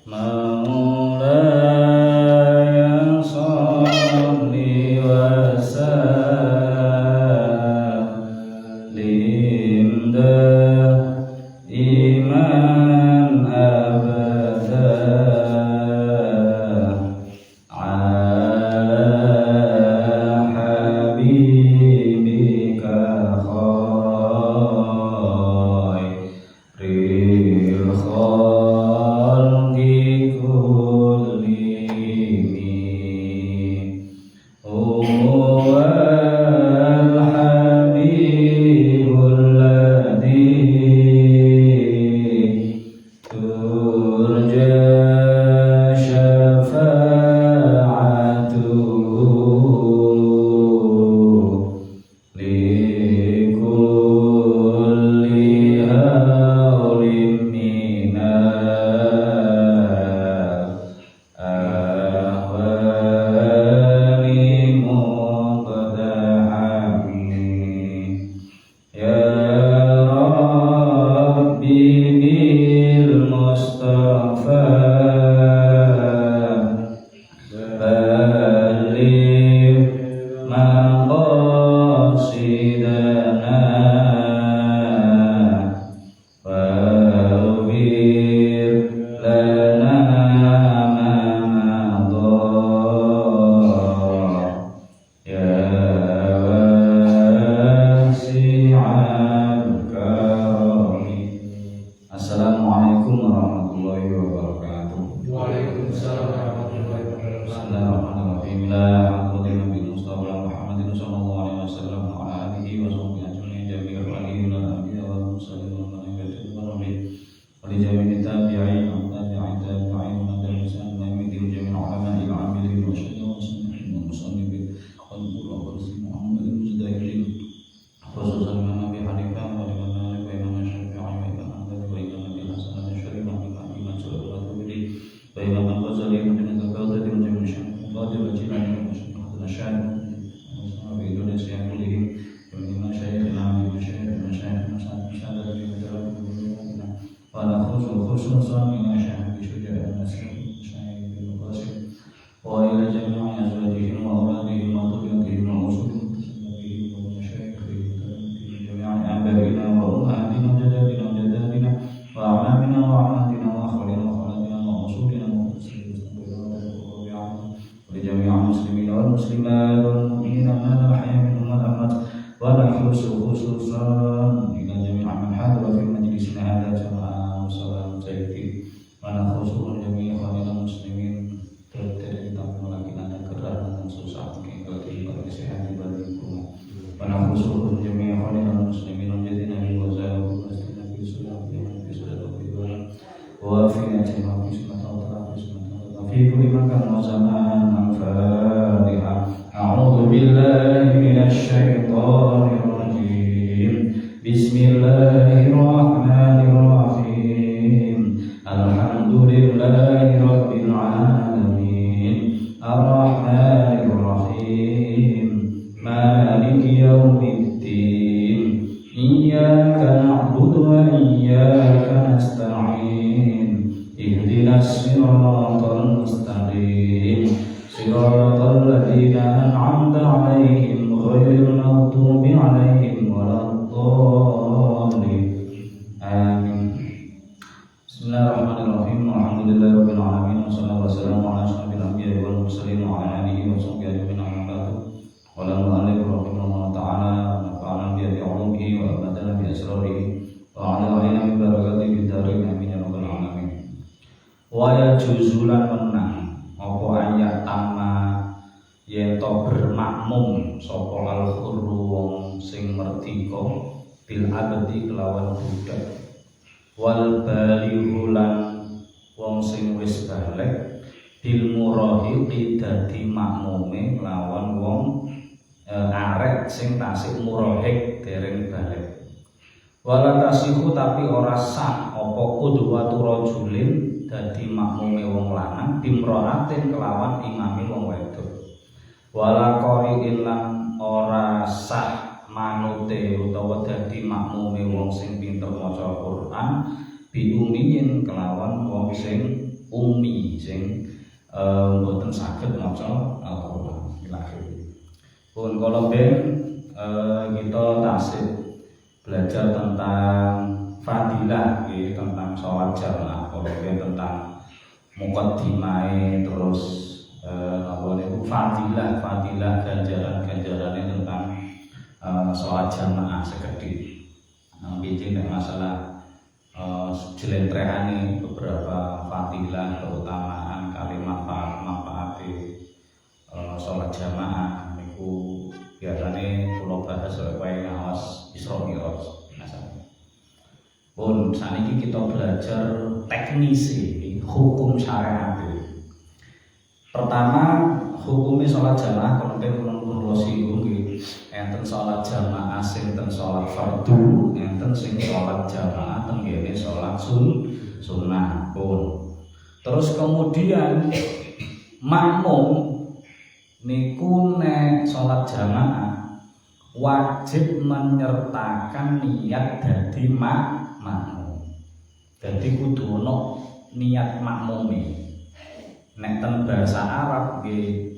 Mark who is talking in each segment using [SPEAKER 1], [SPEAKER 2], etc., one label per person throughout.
[SPEAKER 1] Maulaya sholli wa sallim iman abada ala habibika khairil khalqi kullihim huwal habibul ladzi turja syafa'atuhu likulli hawlim minal ahwali muqtahami ya Rabbi bil Mustafa baligh maqasidana waghfir lana ma madha ya wasi'al karami. Assalamualaikum warahmatullahi wabarakatuh.
[SPEAKER 2] Waalaikumsalam warahmatullahi wabarakatuh.
[SPEAKER 1] Bismillahirrahmanirrahim. La hadratin Nabi Mustafa Muhammadin sallallahu alaihi wasallam wa ala alihi wa sahbihi ajma'in jami'al waliyin wal anbiya wal mursalin wal malaikati wal ruhi wa li jami'it tabi'in wa tabi'in tabi'in wa man tabi'ahum bi ihsan ila jami'il ulama'i al 'amilin wa syaikhil muslimin wal musannifin wal murabbisin Muhammadin muzdahirin khususan Imam Abi Hanifah wa Imam Malik wa Imam Syafi'i wa Imam Ahmad wa Imam Abi Hasan al-Asy'ari wa Imam Ahmad al-Ghazali wa Imam Al-Ghazali wa Imam Al-Qadhi wa Imam Syafi'i wa Jilani wa Imam Syafi'i wa Indonesia kullihim wa Imam Syafi'ina wa Imam Syafi'i wa ala khususan Imam Syafi'i syuja'an nasib Syafi'i bin Qasim wa ila jami'i azwajihim wa auladihim wa dhurriyyatihim wa usulihim wa masyayikhihim jami'i abaina wa ummahatina wa jaddatina wa jaddatina wa a'lamina wa a'madina wa akhalina wa khalatina wa usulina wa ولجميع المسلمين والمسلمات والمؤمنين ما لا حي منهم ولا أموات ولا خصوصا إلى جميع من حضر في مجلسنا هذا جماعة وصلاة سيدي ونخصوصا جميع إخواننا المسلمين terjadi tamu lagi nanya keran dan susah mungkin kalau sehat dibandingku ونخصوصا جميع إخواننا المسلمين الذين وزاروا ومسلمين في سورة وفي أجمع في سورة في كل مكان وزمان الفاتحة أعوذ بالله من الشيطان الرجيم بسم الله الرحمن الرحيم الحمد لله رب العالمين الرحمن الرحيم مالك يوم الدين إياك نعبد وإياك نستعين اهدنا الصراط المستقيم صراط الذين أنعمت عليهم غير المغضوب عليهم ولا الضالين آمين. Bismillahirrahmanirrahim. Alhamdulillahirabbil alamin wassalatu wassalamu ala asyrofil anbiya'i wal mursalin wa ala alihi wa sahbihi ajma'in amma ba'du. Qala al-mu'allif rahimahullahu ta'ala wa nafa'ana bi ulumihi wa abadana bi asrarihi wa ala alaina min barakatihi fid dharain amin ya rabbal alamin. Wa yajuzulan menang apa ayat tama yen to bermakmum sapa al-qurru wong sing merdeka bil abdi kelawan budak wal balighulan wong sing wis balik bil murahiqi dadi makmume lawan wong arek sing tasik murahiq dereng balik wala tasihu tapi ora sah apa qudwatu rajulin dadi makmume wong lanang bimraatin kelawan imami wong wedok wala qari'in lan ora sah manute utawa dadi makmume wong sing pinter maca Quran biumiyin kelawan wong sing ummi mboten saged maca Al-Qur'an ilahi. Pun kala ben kita tasik belajar tentang fadilah nggih, tentang sholat jamaah, kala ben tentang muqaddimahe, terus apa niku fadilah ganjaran-ganjarane tentang sholat jamaah sekedhik. Bijing nek masalah jelentrehane beberapa fadilah, keutamaan, kalimat manfaat sholat jamaah niku biasane kula bahas wae ngawas Isra Mi'raj. Pun saniki kita belajar teknisi hukum syariat. Pertama, hukumnya sholat jamaah kalau kula singgung nggih, enten sholat jamaah sing ten sholat fardu, enten sing sholat jamaah tenggene sholat sunnah pun. Terus kemudian makmum niku nek sholat jamaah wajib menyertakan niat dadi makmum. Dadi kudu ana niat makmume. Nek ten bahasa Arab nggih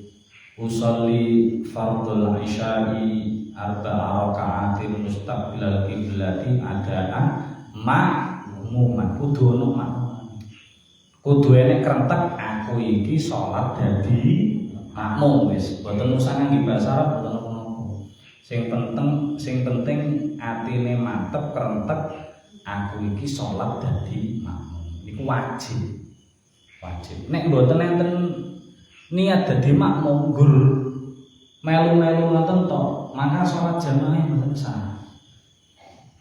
[SPEAKER 1] usolli fardhul isya'i arba'a raka'atin mustaqbilal qiblati adaan makmuman. Kudu ana makmum. Kudu enek krentek aku iki salat dadi makmum wis. Boten usah ngangge bahasa Arab boten apa-apa. Sing penting atine mantep krentek aku iki salat dadi makmum. Niku wajib. Nek mboten enten niat dadi makmum gur melu-melu ngoten tok, maka salat jamaah mboten sah.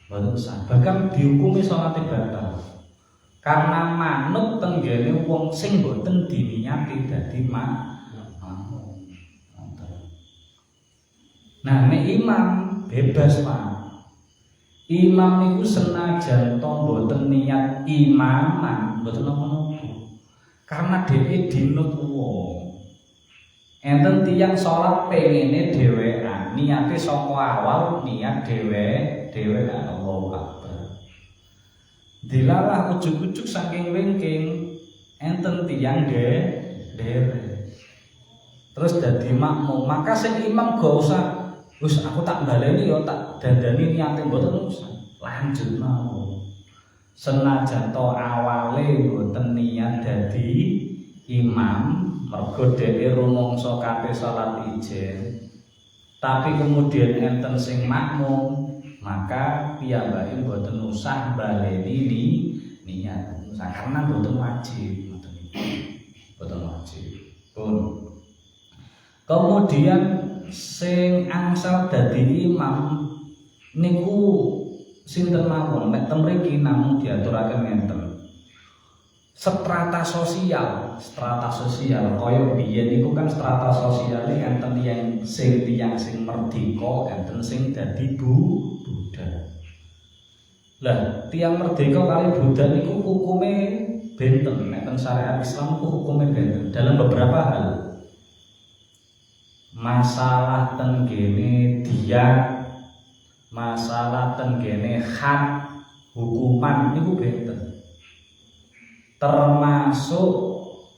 [SPEAKER 1] Bahkan dihukumi salat batal. Karena manut tenggene wong sing mboten diniati dadi makmum. Nah, nek imam bebas, Pak. Imam niku senajan to mboten niat imaman, mboten napa-napa. Karena dhewe dinut wong. Enten tiyang salat pengene dhewean, niate saka awal niat dhewe Allahu Akbar. Dilalah ujug-ujug saking wingking, enten tiyang dhewe. Terus dadi makmum, maka sing imam gak usah, wis aku tak baleni ya tak dandani niate mboten usah. Lanjut mawon. Senajan to awale mboten niat dadi imam, mergo dhewe rumangsa kabeh salat ijen, tapi kemudian enten sing makmum, maka piyambake mboten usah baleni niat, karena mboten wajib, mboten wajib. Pun kemudian sing angsal dadi imam niku sinten mawon, nek ten mriki namung diaturaken ngenten. Strata sosial kaya biyen niku kan strata sosiale enten tiyang sing merdeka, enten sing dadi budak. Lah, tiyang merdeka kali budak niku hukume benten, nek ten syariat Islam niku hukume benten dalam beberapa hal. Masalah tenggene diat, masalah tenggene hak hukuman niku benten. Termasuk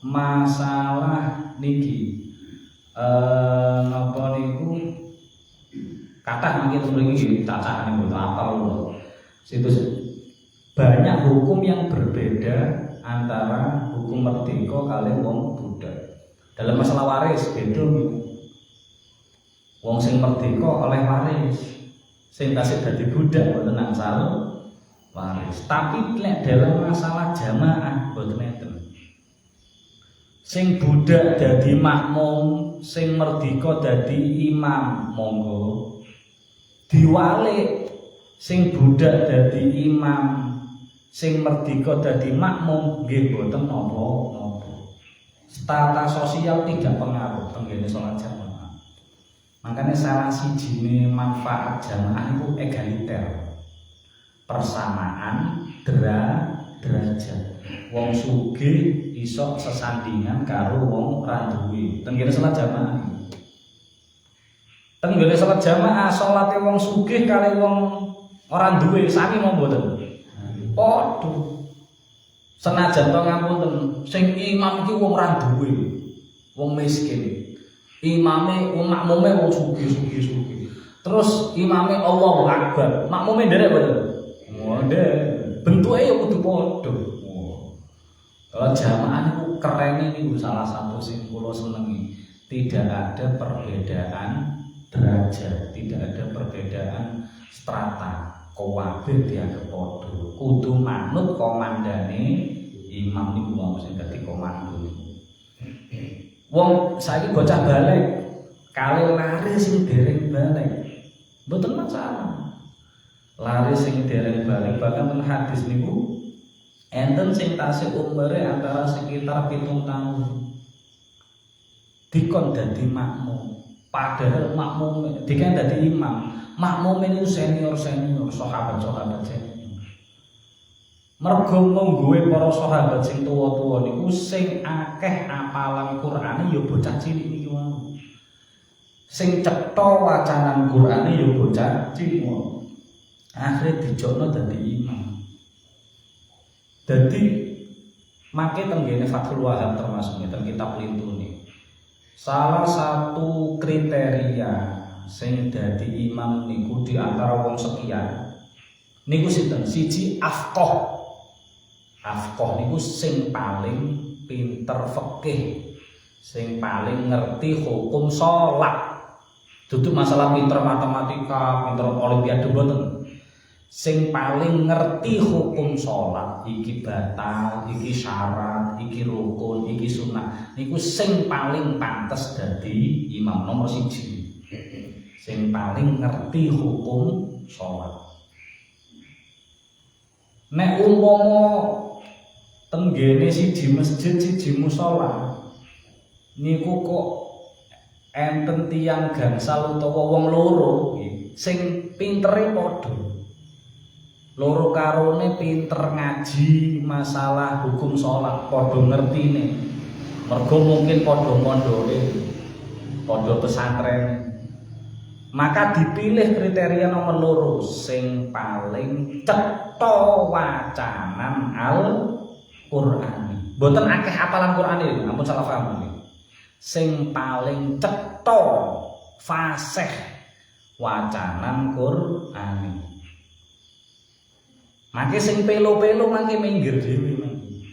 [SPEAKER 1] masalah niki napa niku kathah mangke mriki cacahane mboten apal lho. Situs banyak hukum yang berbeda antara hukum merdeka kali wong budak. Dalam masalah waris beda niku. Wong sing merdeka oleh waris, sing tasih dadi budak mboten angsal waris. Tapi nek dalam masalah jamaah mboten enten. Sing budak dadi makmum, sing merdeka dadi imam, monggo. Diwalik, sing budak dadi imam, sing merdeka dadi makmum nggih mboten napa-napa. Strata sosial tidak pengaruh tenggene salat jamaah. Makanya salah sijine manfaat jamaah itu egaliter. Persamaan derajat. Wong sugih iso sesandingan karo wong ora duwe. Tenggene salat jamaah. Tenggene salat jamaah salate wong sugih karo wong ora duwe sami mau mboten. Padha. Senajan to ngapunten sing imam iki wong ora duwe.
[SPEAKER 3] wong miskin. Imame wong makmume wong sugih. Terus imame Allahu Akbar, makmume nderek mboten? Nderek. Bentuke ya kudu padha. Kalau jamaah niku keren niku salah satu sing kula senengi. Tidak ada perbedaan derajat, tidak ada perbedaan strata. Kabeh dianggap padha. Kudu manut komandane imam niku mau sing dadi komando niku. Wong saiki bocah balik, kali lari sing dereng balik. Mboten masalah. Lari sing dereng balik bahkan ten hadis niku enten sing tasih umure antara sekitar 7 tahun. Dikon dadi makmum. Padahal makmum dikon dadi imam. Makmum niku senior sahabat senior. Mergo mungguhe para sahabat sing tuwa-tuwa niku sing akeh apalan Qur'ane ya bocah cilik niki wae. Sing cetha wacanan Qur'ane ya bocah cilik wae. Akhire dijokno dadi imam. Dadi mangke tenggene Fathul Wahhab termasuk ten kitab lintune. Salah satu kriteria sing dadi imam niku di antara wong sekian niku sinten? Siji afqah. Afqah niku sing paling pinter fikih, sing paling ngerti hukum salat. Dudu masalah pinter matematika, pinter olimpiade mboten. Sing paling ngerti hukum salat, iki batal, iki syarat, iki rukun, iki sunnah. Niku sing paling pantes dadi imam nomor 1. Sing paling ngerti hukum salat. Nek umpama tenggene siji masjid siji musala niku kok enten tiyang gangsal utawa wong loro sing pintere padha. Loro karone pinter ngaji masalah hukum salat, padha ngertine. Mergo mungkin padha mondoke, padha pesantren. Maka dipilih kriteria nomor loro sing paling cetha wacanan Al-Qur'ani. Mboten akeh hafalan Qur'ane, ampun salah paham iki. Sing paling cetha fasih wacanan Qur'ani. Mangke sing pelo-pelo mangke minggir dhewe mangke.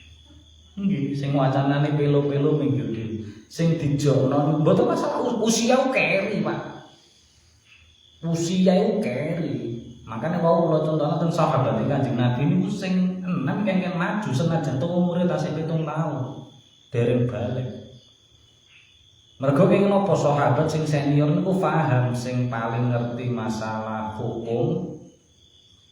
[SPEAKER 3] Nggih, sing wacanane pelo-pelo minggir dhewe. Sing dijokno mboten masalah usia keri, Pak. Usia keri. Makane wau kula contohna ten sahabat Kanjeng Nabi niku sing enem kengken maju senajan umure tasih 7 tahun. Dereng balik. Mergo kenging napa sahabat sing senior niku paham sing paling ngerti masalah hukum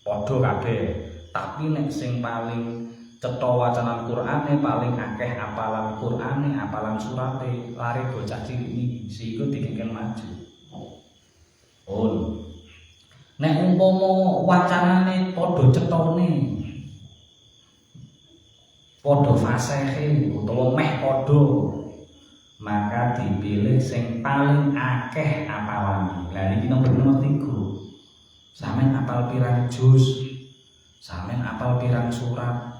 [SPEAKER 3] padha kabeh. Tapi nek sing paling cetha wacanan Qur'ane, paling akeh apalan Qur'ane, apalan surate, lari bocah cilik iki sehingga dikengken maju. Nek umpama wacanane padha cethane, padha fasehe utawa meh padha, maka dipilih sing paling akeh apalane. Lah iki nomor 3. Sampeyan apal pirang juz? Sampeyan apal pirang surat?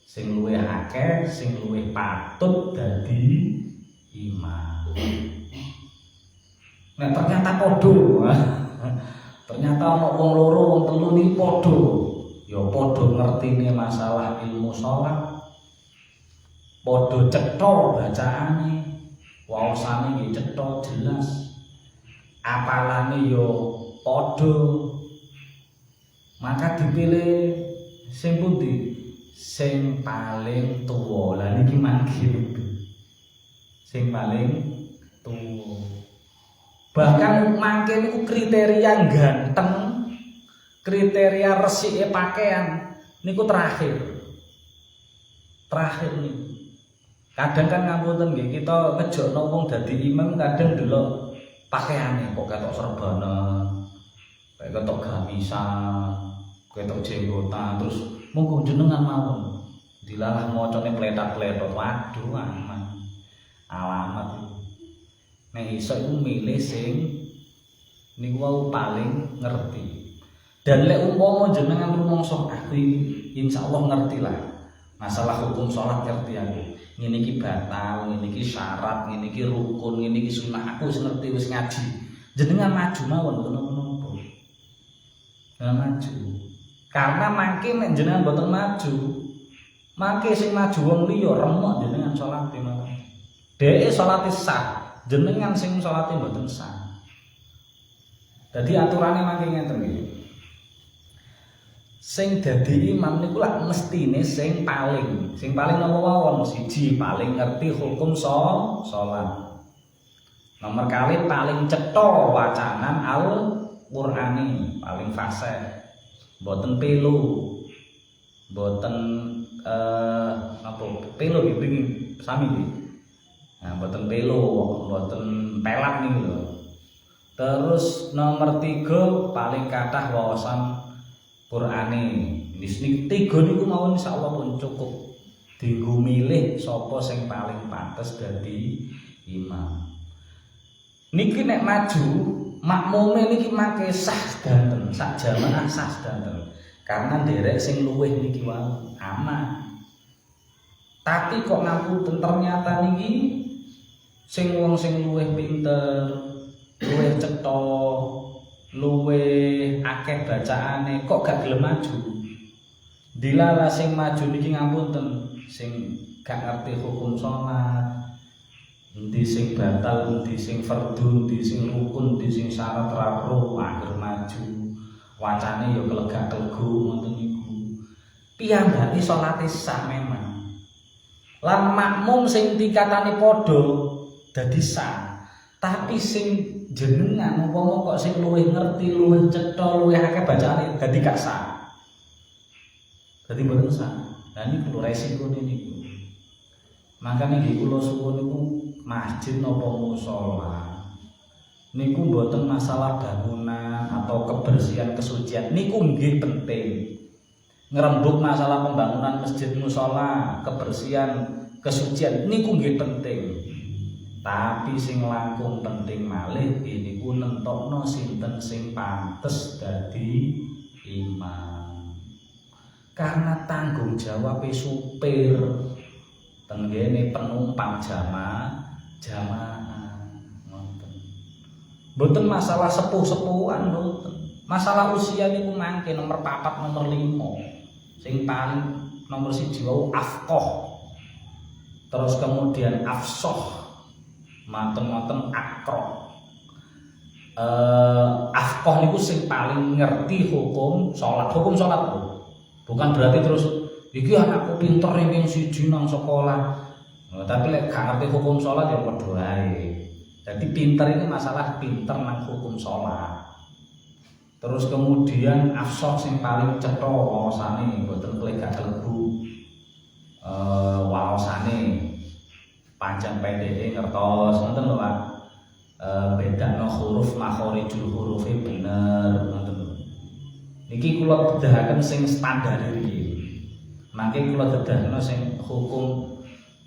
[SPEAKER 3] Sing luwih akeh, sing luwih patut dadi imam. Nek ternyata padha, ternyata ana wong loro, wong telu niki padha, ya padha ngertine masalah ilmu salat, padha cetha bacaane, waosane nggih cetha jelas, apalane ya padha. Maka dipilih sing pundi? Sing paling tuwa. Lah niki mangke sing paling tuwa. Bahkan mangke niku kriteria ganteng, kriteria resike pakaian niku terakhir. Terakhir niku. Kadang kan ngapunten nggih kita ngejokno wong dadi imam kadang delok pakaiane kok ketok serbana, ketok gamisan, ketok jenggotan, terus monggo jenengan mawon dilalah macane pletat-pletot. Waduh aman. Alamat itu. Nek iso iku milih sing niku wau paling ngerti. Dan lek umpama jenengan rumangsa aku insyaallah ngerti lah. Masalah hukum sholat ngerti aku. Ngene iki batal, ngene iki syarat, ngene iki rukun, ngene iki sunah. Aku wis ngerti, wis ngaji. Jenengan maju mawon menapa-menapa. Jangan maju. Karena mangke nek jenengan mboten maju, mangke sing maju wong liya remuk jenengan salate mawon. Dheke salate sah, jenengan sing salate mboten sah. Dadi aturane mangke ngeten iki. Sing dadi imam niku lak mestine sing paling napa mawon siji paling ngerti hukum salat. Nomor kali paling cetha wacanan Al-Qur'ani, paling fasih. Mboten pelu. Mboten pelu iki sami iki. Nah, mboten pelu, mboten pelat niku lho. Terus nomor 3 paling kathah wawasan Qur'ane. Niki 3 niku mawon insyaallah pun cukup dienggo milih sapa sing paling pantes dadi imam. Niki nek maju makmume niki mangke sah sedanten, sak jamaah sah sedanten. Karena nderek sing luwih niki wae aman. Tapi kok ngapunten ternyata niki sing wong sing luwih pinter, luwih cetha, luwih akeh bacaane kok gak gelem maju. Dilala sing maju niki ngapunten, sing gak ngerti hukum salat. Endi sing batal, endi sing fardhu, endi sing rukun, endi sing syarat rakro, akhir maju. Wacane ya kelegak-kelegu ngoten niku. Piyambake salate sah memang. Lan makmum sing tingkatane padha dadi sah. Tapi sing jenengan umpama kok sing luwih ngerti, luwih cetha, luwih akeh bacaane dadi gak sah. Dadi mboten sah. Lah niku resikone niku. Makane nggih kula suwun niku masjid napa musala niku mboten masalah bangunan atau kebersihan kesucian niku nggih penting. Ngrembug masalah pembangunan masjid musala, kebersihan kesucian niku nggih penting. Tapi sing langkung penting malih niku nentokno sinten sing pantes dadi imam. Karena tanggung jawab supir tenggene penumpang jamaah ngoten. Mboten masalah sepuh-sepuhan mboten. Masalah usia niku mangke nomor 4, nomor 5. Sing paling nomor 1 wau afqah. Terus kemudian afsah. Maten-maten akro. Afqah niku sing paling ngerti hukum salat. Hukum salat bukan berarti terus iki anakku pinter ranking 1 nang sekolah. Tapi lek gak ngerti hukum salat ya padha wae. Jadi pinter ini masalah pinter nang hukum salat. Terus kemudian afsah sing paling cetha waosane mboten kelegak-kelegu. Waosane panjang pendeke ngertos ngoten lho Pak. Bedakno huruf makhorijul hurufe bener ngoten lho. Niki kula bedahaken sing standar iki. Mangke kula dedahno sing hukum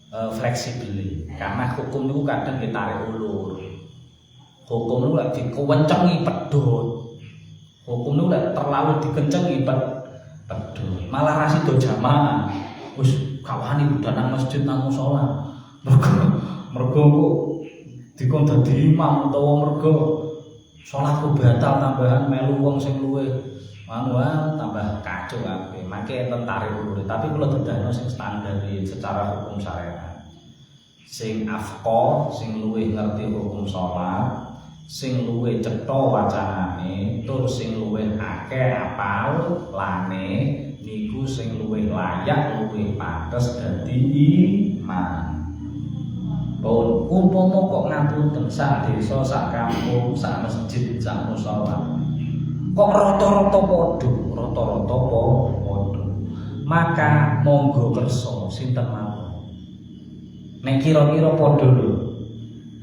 [SPEAKER 3] fleksibel. Karena hukum niku kadang ditarik ulur. Hukum niku lek dikewencengi pedhot. Hukum niku lek terlalu dikencengi pedhot. Malah rasido jamaah. Wis kawani budal nang masjid nang musala. Mergo kok dikon dadi imam utawa mergo salatku batal tambahan melu wong sing luwih tambah kacau kabeh. Mangke enten tarik ulur. Tapi kula dedahno sing standar secara hukum syariat. Sing afqah, sing luwih ngerti hukum salat, sing luwih cetha wacanane, tur sing luwih akeh apalane niku sing luwih layak, luwih pantes dadi imam. Pun umpama kok ngapunten sak desa, sak kampung, sak masjid, sak musala. Kok rata-rata padha, maka monggo kersa sinten mawon. Nek kira-kira padha lho.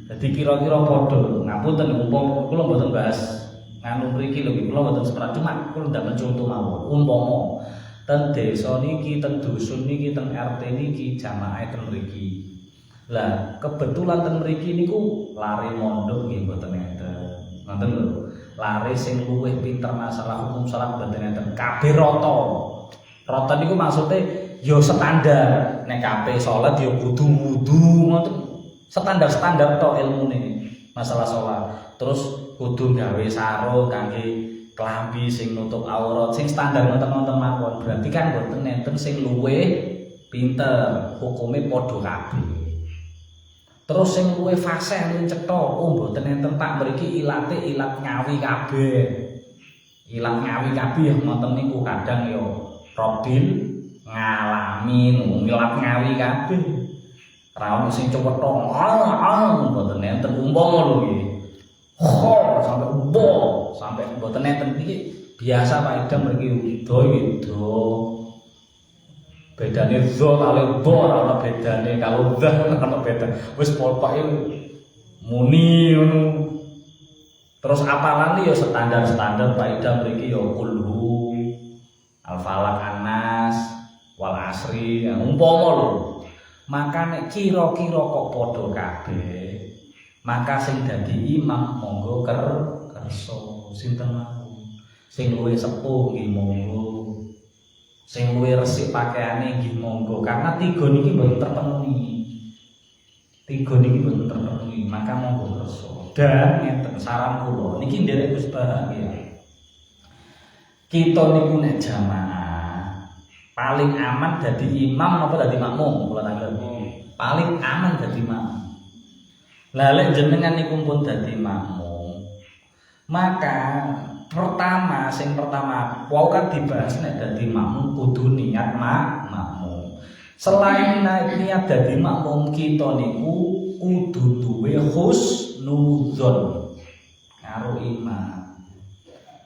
[SPEAKER 3] Dadi kira-kira padha. Ngapunten umpama kula mboten bahas nganu mriki lho, kula mboten seperat cuma kula ndamel contoh mawon. Umpama ten desa niki, ten dusun niki, ten RT niki jamaah ten mriki. Lah kebetulan ten mriki niku lare mondok nggih mboten enten. Ngoten lho. Lare sing luwih pinter masalah hukum salat mboten enten. Kabeh rata. Rata niku maksude yo standar nek kabeh salat yo kudu wudu ngoten. Standar-standar tok ilmune masalah salat. Terus kudu gawe sarung kangge klambi sing nutup aurat sing standar ngoten-ngoten mawon. Berarti kan mboten nenten sing luwih pinter, hukume padha kabeh. Terus sing luwih fasih luwih cetha, mboten nenten tak mriki ilate ilat ngawi kabeh. Ilat ngawi kabeh ya ngoten niku kadang ya Robil ngalami ilat ngawi kabeh. Ra ono sing cewetha, mboten nenten umpama lho iki. Sampai umbo, sampai mboten nenten iki biasa Pak Idam mriki udo iki do. Bedane zo kali do ora ono bedane, kalau dah ono beda. Wis pokoke muni ngono. Terus apalan ya standar-standar Pak Idam mriki ya kulhu, al-falaq an-nas, wal asri, umpama lho. Maka nek kira-kira kok padha kabeh, maka sing dadi imam monggo kersa sinten mawon. Sing luwih sepuh nggih monggo. Sing luwih resik pakaiane nggih monggo. Karena tiga niki mboten terpenuhi. Tiga niki mboten terpenuhi, maka monggo kersa. Dan ngeten saran kula niki nderek Gus Bah ya. Kita niku nek jamaah paling aman dadi imam apa dadi makmum kula tanggapi. Paling aman dadi makmum. Lah lek jenengan niku pun dadi makmum, maka sing pertama wau kan dibahas nek dadi makmum kudu niat makmum. Selain niat dadi makmum kita niku kudu duwe husnudzon karo imam.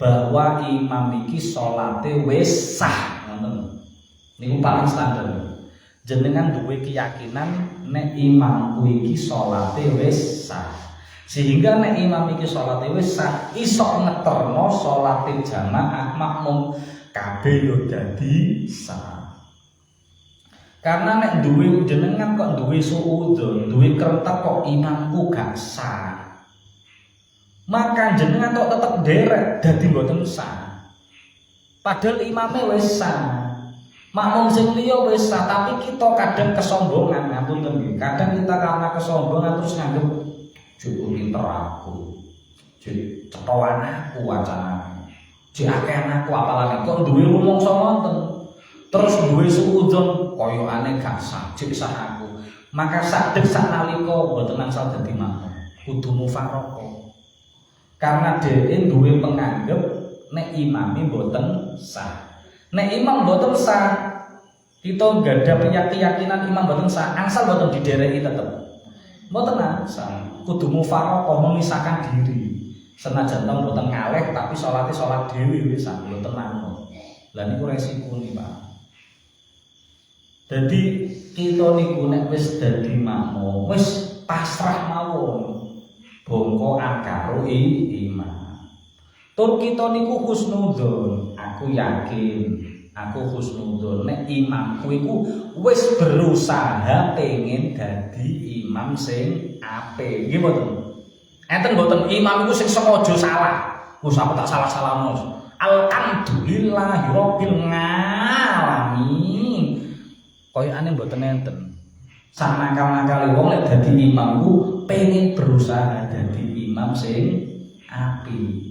[SPEAKER 3] Bahwa imam iki salate wis sah ngoten. Niku paling standar. Jenengan duwe keyakinan nek imamku iki salate wis sah. Sehingga nek imam iki salate wis sah, iso ngeterno salate jamaah makmum kabeh yo dadi sah. Karena nek duwe jenengan kok duwe suudzon, duwe kerentek kok imamku gak sah. Maka jenengan kok tetep derek dadi mboten sah. Padahal imame wis sah. Makmum sing liya wis sah, tapi kita kadang kesombongan, ngapunten nggih. Kadang kita karena kesombongan terus nganggep cukup pinter aku. Jadi cetowan aku wacanane. Jek akeh aku apalane kok duwe rumangsa ngoten. Terus duwe suudzon koyokane gak sah, jek sah aku. Maka sadek sanalika mboten angsal dadi makmum. Kudu mufaraqah. Karena dhewe duwe penganggep nek imame mboten sah. Nek imam mboten sah, kita gak ada keyakinan imam mboten sah, angsal mboten didereki tetep. Mboten angsal, kudu mufaraqah memisahkan diri. Senajan teng mboten ngaleh tapi salate salat dhewe wis mboten manut. Lah niku resikone, Pak. Dadi kita niku nek wis dadi makmum, wis pasrah mawon. Bongkoan karo imam. Tur kita niku husnudzon, aku yakin, aku husnudzon nek imamku iku wis berusaha pengen dadi imam sing apik. Nggih mboten? Enten mboten imam iku sing sengaja salah. Wis aku tak salah-salahno. Alhamdulillahirabbil alamin. Koyokane mboten enten. Sak nakal-nakale wong lek dadi imam ku pengen berusaha dadi imam sing apik.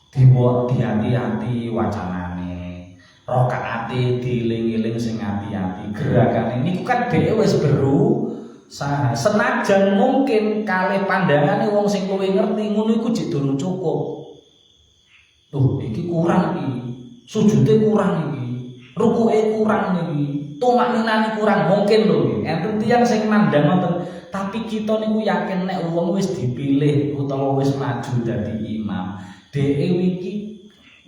[SPEAKER 3] Dibuat hati-hati wacanane, rakaate dieling-eling sing hati-hati, gerakane niku kan dhewe wis berusaha. Senajan mungkin kalih pandangane wong sing luwih ngerti ngono iku jek durung cukup. Tuh iki kurang iki, sujude kurang iki, rukuke kurang iki, tumakninane kurang mungkin lho nggih. Enten tiyang sing mandang ngoten, tapi kita niku yakin nek wong wis dipilih utawa wis maju dadi imam, dhewe iki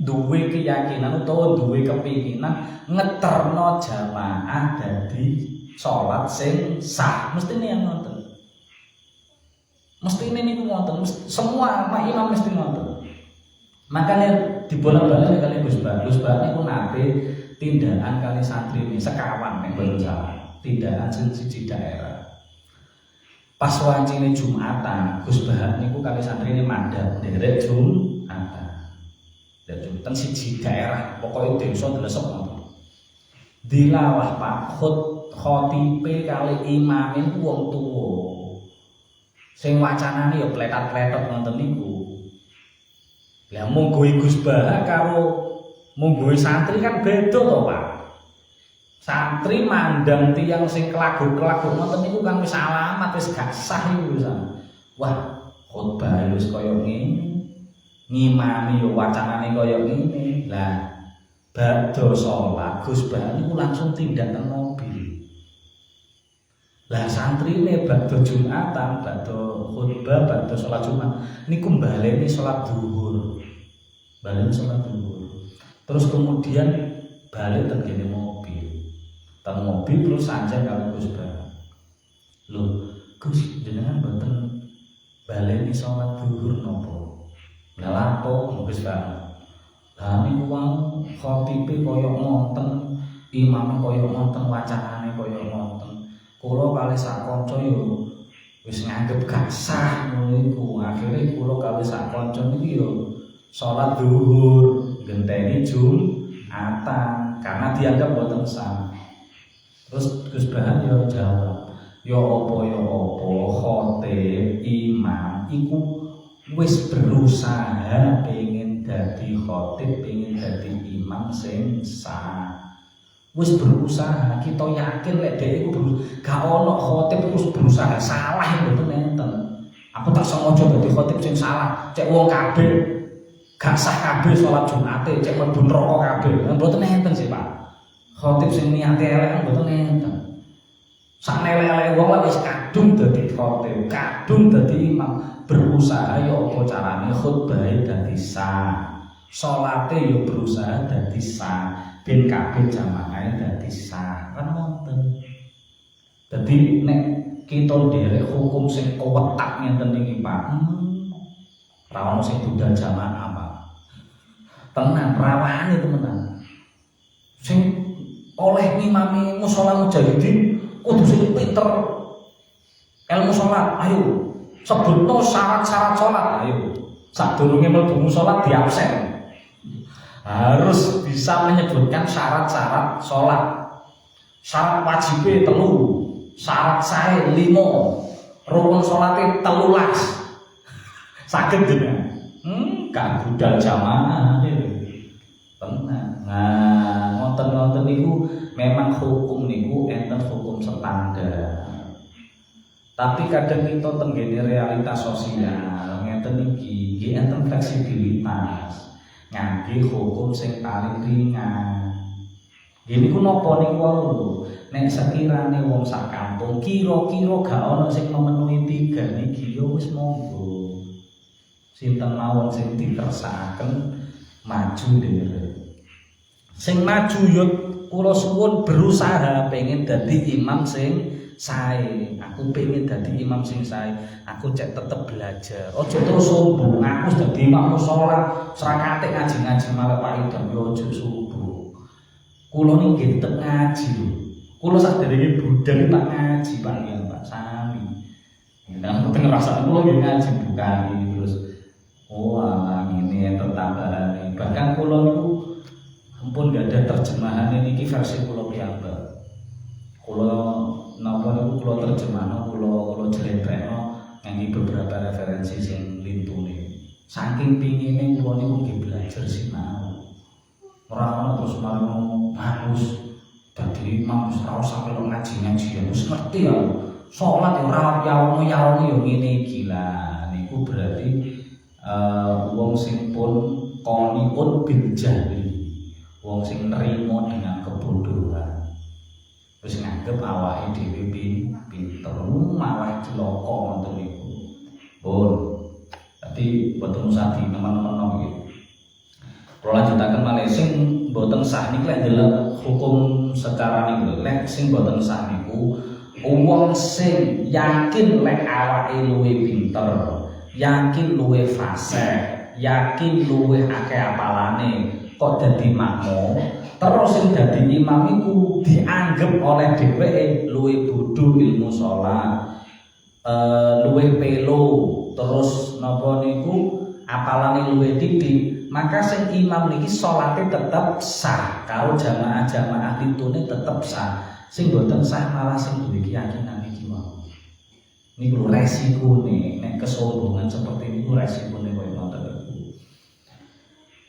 [SPEAKER 3] duwe keyakinan utawa duwe kepinginan ngeterno jamaah dadi salat sing sah. Mestine yang ngoten. Mestine niku ngoten, semua imam mesti ngoten. Makanya dibolak-balik kali Gus Bah. Gus Bah niku nate tindakan kali santri ini sekawan nek boten salah. Tindakan siji daerah. Pas wancine Jumatan, Gus Bah niku kali santri ini mandhat nderek Jumatan. Dan Jumatan siji daerah, pokoknya desa ndelesep ngoten. Dilalah Pak khotibe kali imamin wong tuwa. Sing wacanane ya pletat-pletot ngoten niku. Lah mungguhi Gus Bah karo mungguhi santri kan beda to, Pak. Santri mandang tiyang sing kelagu-kelagu ngoten niku kan wis alamat wis gak sah iku wis. Wah, khotbah wis kaya ngene. Ngimami yo wacanane kaya ngene. Lah badhe salat Gus Bah niku langsung tindak nang mobil. Lah santrine badhe Jumatan, badhe khutbah, badhe salat Jumat niku baleni salat zuhur. Baleni salat zuhur. Terus kemudian balik teng mobil. Teng mobil terus sanjang karo Gus Bah. Lho, Gus jenengan mboten baleni salat zuhur napa? Lah lapo Gus Bah? Lah niku wong khotibe kaya ngoten, imame kaya ngoten, wacanane kaya ngoten. Kula kali sak kanca yo wis nganggep gak sah ngono iku. Akhire kula kali sak kanca niki yo salat zuhur genteni Jumatan karena dianggap boten sah. Terus Gus Bah yo jawab, yo apa khotib imam iku wis berusaha pengen dadi khotib, pengen dadi imam sing sah. Wis berusaha, kita yakin lek dhek iku gak ono khotib terus berusaha salah mboten enten. Aku tak sengaja dadi khotib sing salah, cek wong kabeh gak sah kabeh salat Jumate, cek mlebu neraka kabeh. Mboten enten sih, Pak. Khotib sing niate elek mboten enten. Sak elek-elek wong wis kadung dadi khotib, kadung dadi imam, berusaha ya apa carane khutbahe dadi sah. Salate ya berusaha dadi sah. Ben kabeh jamaahe dadi sah. Kan ngoten. Dadi nek kita nderek hukum sing kewetak ngenten iki, Pak. Ra ono sing budal jamaah, Pak. Tenan rawane temenan. Sing oleh ngimami musala mujahidin kudu sing pinter ilmu salat. Ayo sebutno syarat-syarat salat. Ayo sadurunge mlebu salat diabsen. Harus bisa menyebutkan syarat-syarat salat. Syarat wajib 3, syarat sae 5, rukun salate 13. Saged jenengan. Gak budal jamaah tenan. Nah, ngoten-ngoten niku memang hukum niku enten hukum standar. Tapi kadang kita tenggene realitas sosial ngeten iki nggih enten fleksibilitas. Ngangge hukum sing paling ringan. Gini ku napa niku lho, nek sekirane wong sak kampung kira-kira gak ana sing memenuhi 3 niki ya wis monggo. Sinten mawon sing dikersakaken maju nderek. Sing maju yo kula suwun berusaha pengen dadi imam sing sae. Aku pengen dadi imam sing sae. Aku cek tetep belajar. Ojo terus sombong. Aku dadi imam salat, srakate ngaji-ngaji malah Pak Idam yo ojo sombong. Kula niki tetep ngaji lho. Kula saderenge budal tak ngaji Pak ya Pak sami. Nah, mboten ngrasakno kula nggih ngaji bukani terus. Oh, alah ngene tambahan. Bahkan kula niku ampun gak ada terjemahan niki versi kula piyambak. Kula napa niku kula terjemahno, kula jleprekno ngangge beberapa referensi sing lintune. Saking pingine kula niku nggih belajar sinau. Ora ana terus marang harus dadi imam ora sampe ngaji-ngaji wis ngerti ya. Salat ora yawo-yawo yo ngene iki lah. Niku berarti wong sing pun qanipun bil jahli. Wong sing nerima dengan kebodohan. Wis nganggep awake dhewe pinter, malah celaka ngoten niku. Pun. Dadi boten usah di teman-teman iki. Kula lanjutaken malih sing boten sah niku lek ndelok hukum secara niku. Lek sing boten sah niku wong sing yakin lek awake luwih pinter, yakin luwih fasih, yakin luwih akeh apalane kok dadi makmum, terus sing dadi imam iku dianggep oleh dheweke luwih bodho ilmu salat, luwih pelo, terus napa niku apalane luwih titik, maka sing imam niki salate tetep sah. Kalau jamaah-jamaah litune tetep sah. Sing boten sah malah sing duwe keyakinan iki wae. Niku resikone nek kesombongan seperti niku resikone koyo ngoten.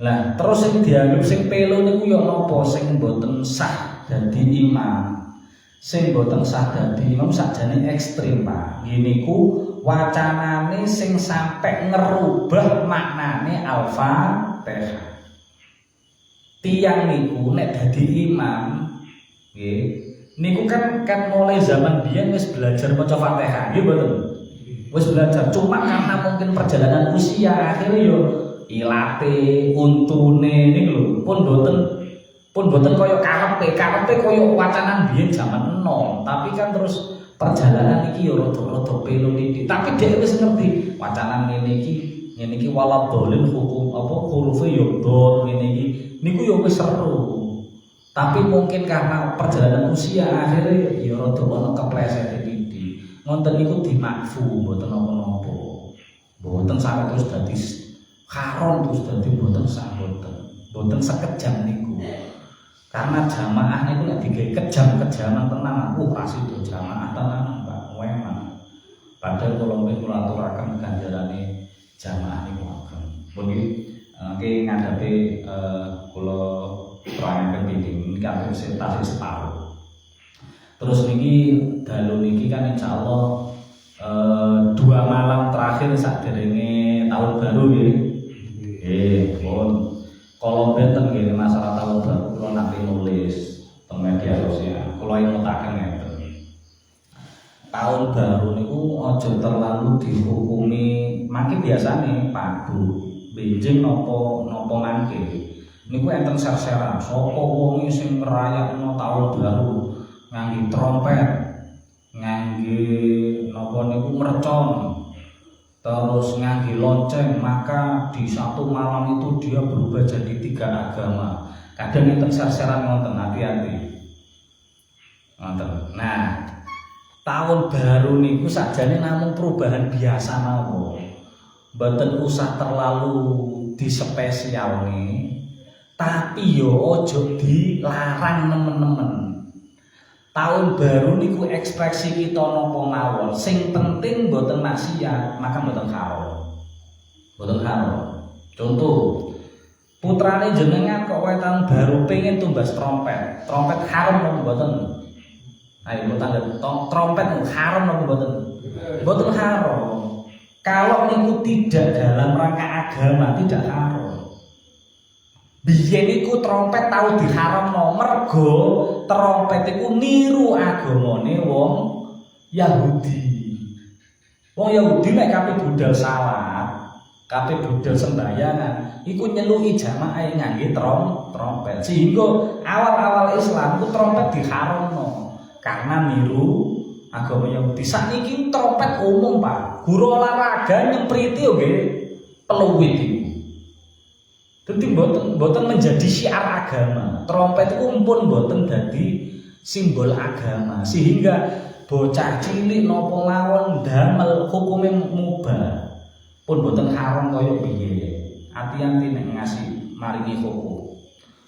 [SPEAKER 3] Lah terus sing dianggap sing pelo niku ya napa sing boten sah dadi imam. Sing boten sah dadi imam sakjane ekstrem Pak. Niku wacanane sing sampai ngerubah maknane Al-Fatihah. Tiyang niku nek dadi imam nggih niku kan mulai zaman biyen wis belajar maca Fatihah nggih mboten. Wis belajar cuma karena mungkin perjalanan usia akhirnya yo ilate untune niku lho pun boten kaya karepe kaya wacanan biyen zaman enom, tapi kan terus perjalanan iki yo rada pelo titik. Tapi dhek wis ngerti wacanan ngene iki waladhalin hukum apa hurufe yo dot ngene iki niku yo wis seru. Tapi mungkin karena perjalanan usia akhirnya ya rada ana kepleset titik. Ngonten niku dimakfu mboten napa-napa. Mboten sampe terus dadi haram terus dadi mboten sah mboten sekejam niku. Karena jamaah niku nek digawe kejam-kejaman tenan, ora sida jamaah tenan Mbak Weman. Padahal kula aturaken ganjarane jamaah niku ageng. Pun iki ngadhepi kula perangan pendidik kan tasih separuh. Terus niki dalu niki kan insyaallah 2 malam terakhir saderenge tahun baru nggih. Pun kalau benten nggih masalah tahun baru kula nanti nulis teng media sosial. Kula ingetaken ngeten. Tahun baru niku aja terlalu dihukumi mangke biasane padu benjing napa mangke. Niku enten ser-seran sapa wong sing ngrayakno tahun baru ngangge trompet, ngangge napa niku mercon, terus ngangge lonceng, maka di satu malam itu dia berubah jadi 3 agama. Kadang enten ser-seran ngoten, hati-hati. Ngoten. Nah, tahun baru niku sakjane namung perubahan biasa mawon. Mboten usah terlalu dispesialne. Tapi yo ojo dilarang nemen-nemen. Tahun baru niku ekspresi kita napa mawon. Sing penting mboten maksiat, maka mboten haram. Mboten haram. Contoh, putrane jenengan kok wae tahun baru pengen tumbas trompet. Trompet haram napa mboten? Ayo mboten trompet haram napa mboten? Mboten haram. Kalau niku tidak dalam rangka agama tidak haram. Biyen iku trompet tau diharamno mergo trompet iku niru agamane wong Yahudi. Wong Yahudi nek kabeh budal salat, kabeh budal sembahyangan, iku nyeluki jamaah ngangge trompet. Sehingga awal-awal Islam iku trompet diharamno karena niru agama Yahudi. Sakniki trompet umum, Pak. Guru olahraga nyempriti yo nggih peluit iku. Dadi mboten menjadi syiar agama. Trompet itu pun mboten dadi simbol agama. Sehingga bocah cilik napa mawon damel hukume mubah. Pun mboten haram kaya piye. Ati-ati nek ngasih maringi hukum.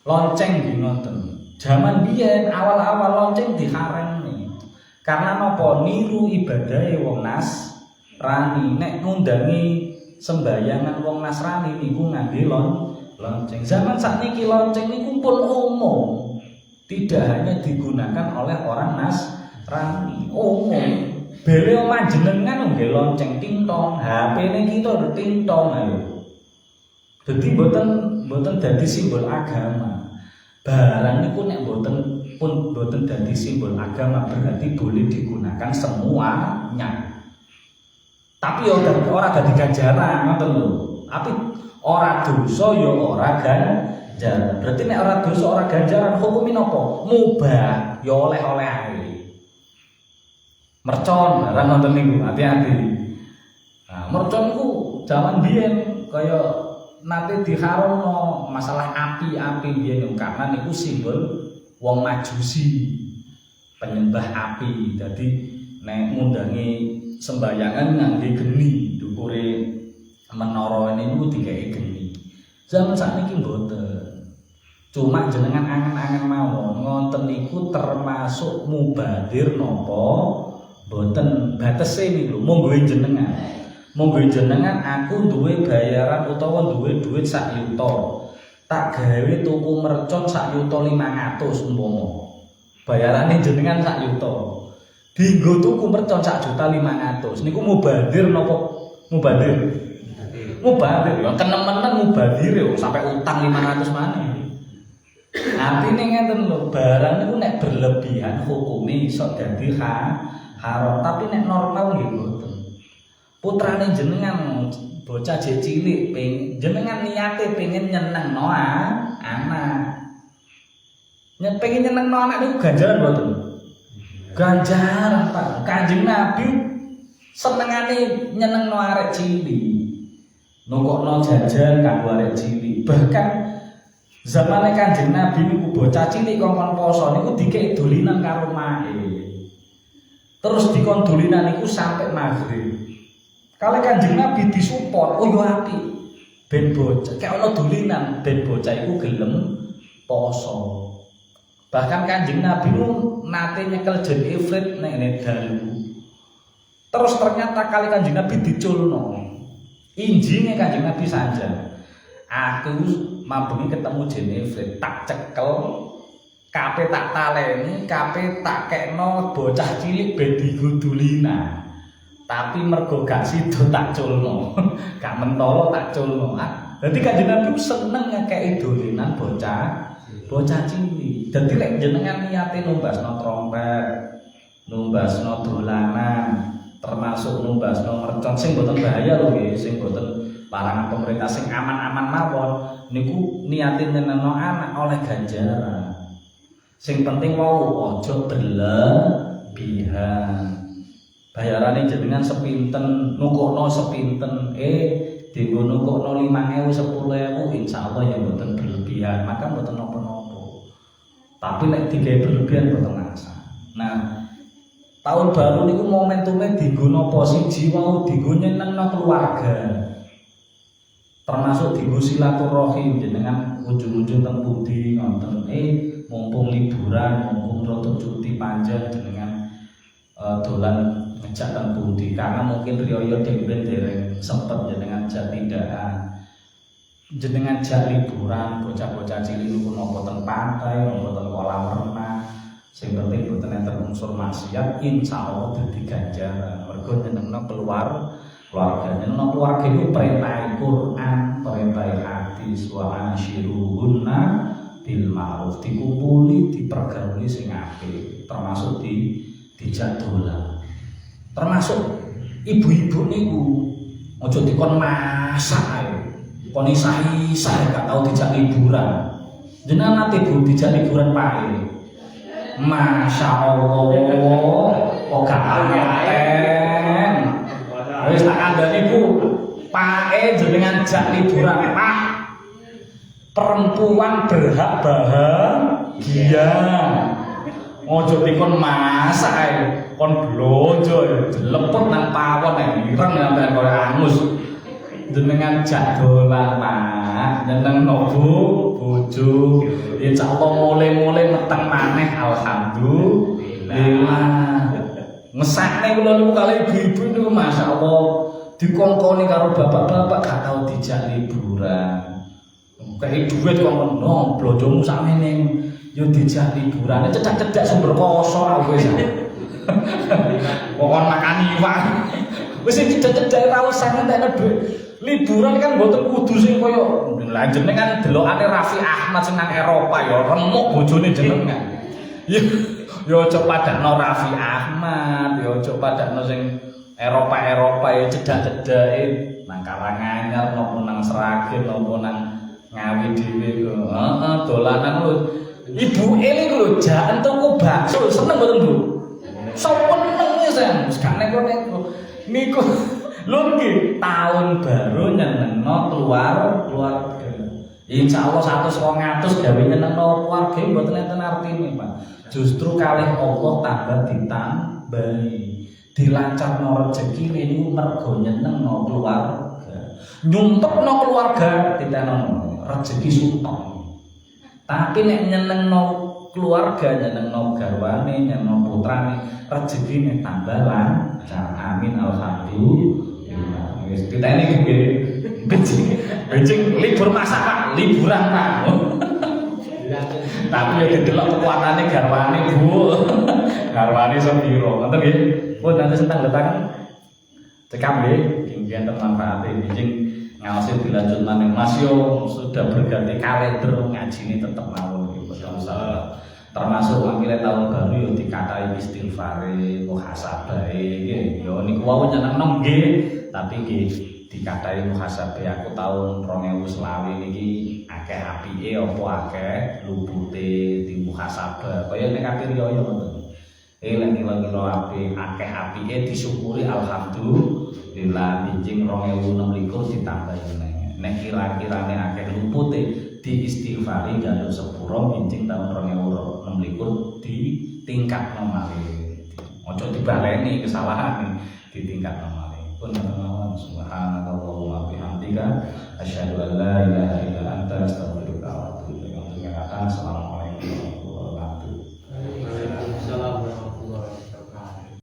[SPEAKER 3] Lonceng nggih ngoten. Zaman biyen awal-awal lonceng diharamne. Karena napa niru ibadahe wong Nasrani. Nek ngundangi sembahyangan wong Nasrani niku ngangge lonceng. Zaman sakniki lonceng niku pun umum. Tidak hanya digunakan oleh orang Nasrani, umum. Bele omah jenengan nggih lonceng tingtong, HP-ne kita tingtong ayo. Dadi mboten dadi simbol agama. Barang niku nek mboten dadi simbol agama berarti boleh digunakan semuanya. Tapi ora dadi ganjaran ngoten lho. Tapi ora dosa ya ora ganjaran. Berarti nek ora dosa ora ganjaran hukume napa? Mubah ya oleh-oleh ae. Mercon barang ngoten niku, hati-hati. Nah, mercon niku zaman biyen kaya nanti diharamno masalah api-api biyen karena niku simbol wong Majusi, penyembah api. Jadi nek ngundangi sembahyangan ngangge geni, dukure menara niku digawe geni. Zaman sakniki mboten. Cuma jenengan angen-angen mawon ngonten niku termasuk mubadir napa mboten batese niku monggo jenengan. Monggo jenengan aku duwe bayaran utawa duwe duit 1 yuta. Tak gawe tuku mercon 1 yuta 500 umpama. Bayarane jenengan 1 yuta. Dienggo tuku mercon 1.500.000. Niku mubadir napa mubadir? Mubadir ya kenemenan mubadir ya sampai utang 500 maneh. Artine ngeten lho, barang niku nek berlebihan hukume iso dadi haram, tapi nek normal nggih mboten. Putrane jenengan bocah jek cilik jenengan niate pengen nyenengno anak. Nek pengen nyenengno anak niku ganjaran mboten? Ganjaran Pak. Kanjeng Nabi senengane nyenengno arek cilik. Nukokno jajan kanggo arek cilik. Bahkan zamane Kanjeng Nabi niku bocah cilik kongkon poso niku dikek dolinan karo mae. Terus dikon dolinan niku sampai maghrib. Kalau Kanjeng Nabi disupport, oh yo apik. Ben bocah, kayak ono dolinan ben bocah iku gelem poso. Bahkan Kanjeng Nabi nu nate nyekel jen ifrit nek dalu. Terus ternyata kali Kanjeng Nabi diculno. Injine Kanjeng Nabi sanjang. Aku mambengi ketemu jen ifrit, tak cekel, kape tak taleni, kape tak kekno bocah cilik ben digudulina. Tapi mergo gak sida tak culno. Gak mentolo tak culno. Dadi Kanjeng Nabi seneng ngekeki dolinan bocah cilik. Dadi lek jenengan niate numbasno trompet, numbasno dolanan, termasuk numbasno mercon sing mboten bahaya lho nggih, sing mboten larangan pemerintah sing aman-aman mawon niku niate nyenengno anak oleh ganjaran. Sing penting wau aja berlebihan. Bayarane jenengan sepinten, nukokno sepinten, dienggo nukokno 5.000 10.000 insyaallah ya mboten berlebihan, maka mboten napa-napa. Tapi nek digawe berlebihan mboten masalah. Nah, tahun baru niku momentume dienggo napa siji wau dienggo nyenengno keluarga. Termasuk dienggo silaturahim jenengan ujung-ujung teng pundi ngonten mumpung liburan, mumpung rada cuti panjang jenengan dolan ngejak teng pundi karena mungkin riyo dereng sempet jenengan jak tindakan. Jenengan jak liburan bocah-bocah cilik niku napa teng pantai, napa teng kolam renang. Sing penting boten enten unsur maksiat insyaallah dadi ganjaran. Mergo nyenengno keluarga nyenengno keluarga iki perintah Quran, perintah hadis wa ansyiruhunna bil ma'ruf, dikumpuli dipergauli sing apik, termasuk dijak dolan. Termasuk ibu-ibu niku aja dikon masak ae. Kon isah-isah gak tau dijak liburan. Jenengan nate Bu dijak liburan pae. Masyaallah, kok gak angen. Wis tak kandhani Bu, pae jenengan jak liburan, Pak. Perempuan berhak bahagia. Ojo dikon masak ae, kon blonjo dilepet nang pawon ae ireng sampean koyo angus. Jenengan jak dolan Pak, nyenengno bojo. Insyaallah mulai meteng maneh alhamdulillah. Ngesakne kula niku kali ibu-ibu niku masyaallah dikongkoni karo bapak-bapak gak tau dijak liburan. Kayak duit kok no blonjomu sakmene yo dijak liburan, cedak-cedak sumber poso ra wis. Pokon makan iwak. Wis cedak-cedak ra usah ngentekno dhuwit. Liburan kan mboten kudu sing koyo lha jenengan delokane Raffi Ahmad sing nang Eropa ya remuk bojone jenengan. Yo aja padakno Raffi Ahmad, yo aja padakno sing Eropa ya cedak-cedake nang Karanganyar napa nang Sragen napa nang Ngawi dhewe kok. Heeh, dolanan lho. Ibu ele lho jan tuku bakso seneng mboten Bu? Seneng wis wis gak nek niku lho nggih tahun baru nyenengno keluarga. Insyaallah 100-200 gawe nyenengno keluarga mboten enten artine Pak. Justru kalih Allah tambah ditambahi. Dilancarno rezeki niku mergo nyenengno keluarga. Nyumpekno keluarga ditenono. rezeki sutok. Tapi nek nyenengno keluarga, nyenengno garwane, nyenengno putrane, rezekine tambah lancar. Amin alhamdulillah. Wis ditene iki becing libur masak Pak, liburan Pak. Tapi ya didelok kekuatane garwane Bu. Garwane sepiro? Ngoten nggih. Pun nanti sentang letakan cekam nggih, kengkian manfaate bijing ngawasin dilanjut maning Mas yo sudah berganti kalender ngajine tetep mawon iki termasuk mangkile tahun baru yo dikatai istighfare muhasabahe nggih yo niku wau nyenengno nggih tapi nggih dikatai muhasabahe aku tahun 2020 niki akeh apike apa akeh lupute di muhasabah kaya nek kate riyo ngoten lek kira-kira akeh apike disyukuri alhamdulillah bijing 2026 ditambah meneh nek kira-kirane akeh lupute diistighfari jaluk sepuro bijing tahun 2026 ditingkatno malih ojo dibaleni kesalahan ditingkatno malih pun subhanallah wa bihamdika asyhadu an la ilaha